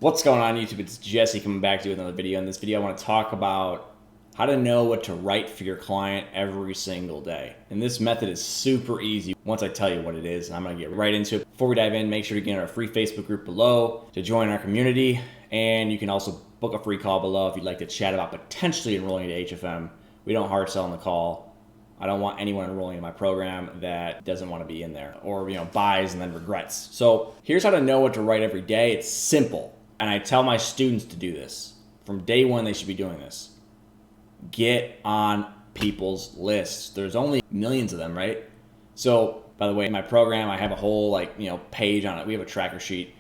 What's going on YouTube? It's Jesse coming back to you with another video. In this video I want to talk about how to know what to write for your client every single day. And this method is super easy once I tell you what it is, and I'm going to get right into it. Before we dive in, make sure to get in our free Facebook group below to join our community, and you can also book a free call below if you'd like to chat about potentially enrolling into HFM. We don't hard sell on the call. I don't want anyone enrolling in my program that doesn't want to be in there or buys and then regrets. So here's how to know what to write every day. It's simple. And I tell my students to do this. From day one, they should be doing this. Get on people's lists. There's only millions of them, right? So, by the way, in my program, I have a whole page on it. We have a tracker sheet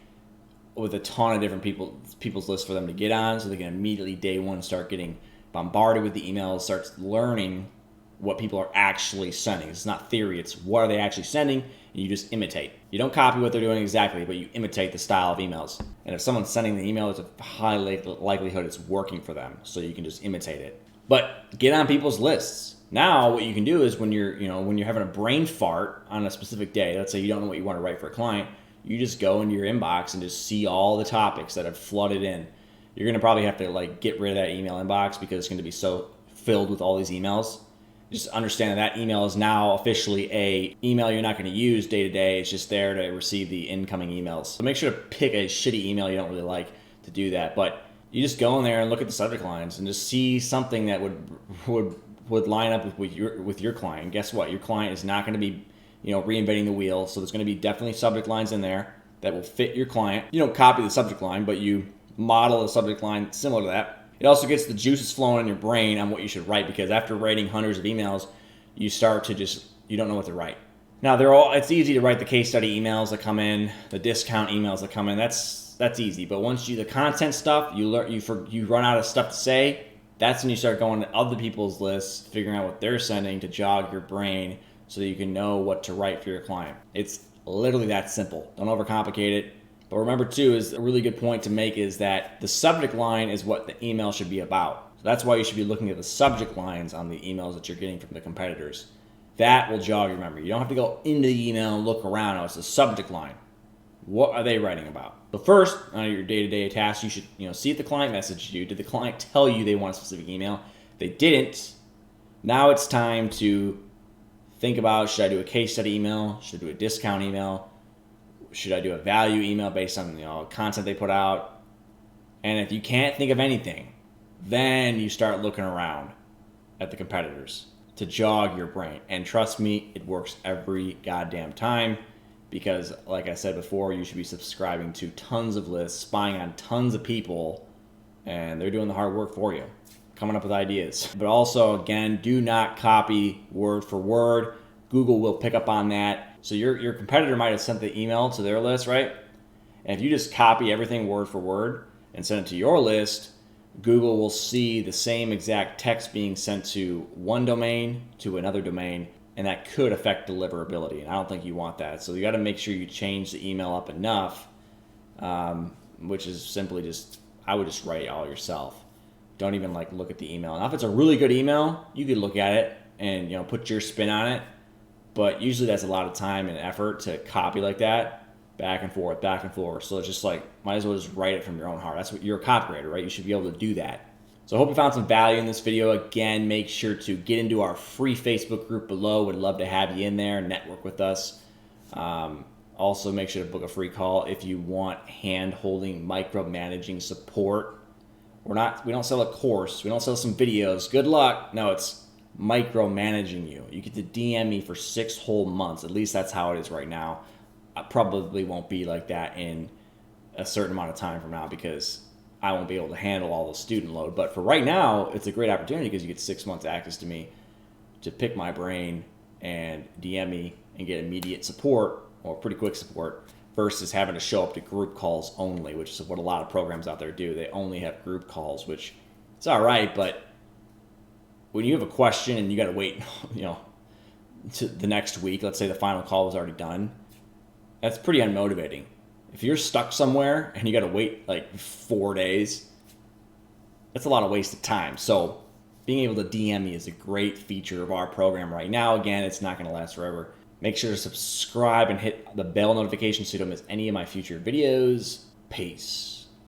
with a ton of different people's lists for them to get on, so they can immediately day one start getting bombarded with the emails, starts learning what people are actually sending. It's not theory, it's what are they actually sending, and you just imitate. You don't copy what they're doing exactly, but you imitate the style of emails. And if someone's sending the email, it's a high likelihood it's working for them, so you can just imitate it. But get on people's lists. Now what you can do is when you're having a brain fart on a specific day, let's say you don't know what you want to write for a client, you just go into your inbox and just see all the topics that have flooded in. You're gonna probably have to get rid of that email inbox because it's gonna be so filled with all these emails. Just understand that email is now officially a email you're not going to use day to day. It's just there to receive the incoming emails. So make sure to pick a shitty email you don't really like to do that. But you just go in there and look at the subject lines and just see something that would line up with your client. And guess what? Your client is not going to be reinventing the wheel. So there's going to be definitely subject lines in there that will fit your client. You don't copy the subject line, but you model a subject line similar to that. It also gets the juices flowing in your brain on what you should write, because after writing hundreds of emails, you start to you don't know what to write. Now it's easy to write the case study emails that come in, the discount emails that come in. That's easy. But once you do the content stuff, you run out of stuff to say. That's when you start going to other people's lists, figuring out what they're sending to jog your brain so that you can know what to write for your client. It's literally that simple. Don't overcomplicate it. But remember too, is a really good point to make is that the subject line is what the email should be about. So that's why you should be looking at the subject lines on the emails that you're getting from the competitors. That will jog your memory. You don't have to go into the email and look around. No, it's the subject line. What are they writing about? So first, on your day-to-day tasks, you should see if the client messaged you. Did the client tell you they want a specific email? If they didn't, now it's time to think about, should I do a case study email? Should I do a discount email? Should I do a value email based on content they put out? And if you can't think of anything, then you start looking around at the competitors to jog your brain. And trust me, it works every goddamn time, because like I said before, you should be subscribing to tons of lists, spying on tons of people, and they're doing the hard work for you, coming up with ideas. But also, again, do not copy word for word. Google will pick up on that. So your competitor might have sent the email to their list, right? And if you just copy everything word for word and send it to your list, Google will see the same exact text being sent to one domain to another domain, and that could affect deliverability. And I don't think you want that. So you got to make sure you change the email up enough, which is simply I would just write it all yourself. Don't even look at the email. Now, if it's a really good email, you could look at it and put your spin on it. But usually that's a lot of time and effort to copy like that, back and forth. So it's just might as well just write it from your own heart. That's what you're a copywriter, right? You should be able to do that. So I hope you found some value in this video. Again, make sure to get into our free Facebook group below. Would love to have you in there, network with us. Also, make sure to book a free call if you want hand-holding, micromanaging support. We don't sell a course. We don't sell some videos. Good luck. No, it's micromanaging you. You get to DM me for 6 whole months. At least that's how it is right now. I probably won't be like that in a certain amount of time from now, because I won't be able to handle all the student load. But for right now, it's a great opportunity because you get 6 months access to me to pick my brain and DM me and get immediate support, or pretty quick support, versus having to show up to group calls only, which is what a lot of programs out there do. They only have group calls, which it's all right, but when you have a question and you got to wait, to the next week, let's say the final call was already done, that's pretty unmotivating. If you're stuck somewhere and you got to wait 4 days, that's a lot of wasted time. So being able to DM me is a great feature of our program right now. Again, it's not going to last forever. Make sure to subscribe and hit the bell notification so you don't miss any of my future videos. Peace.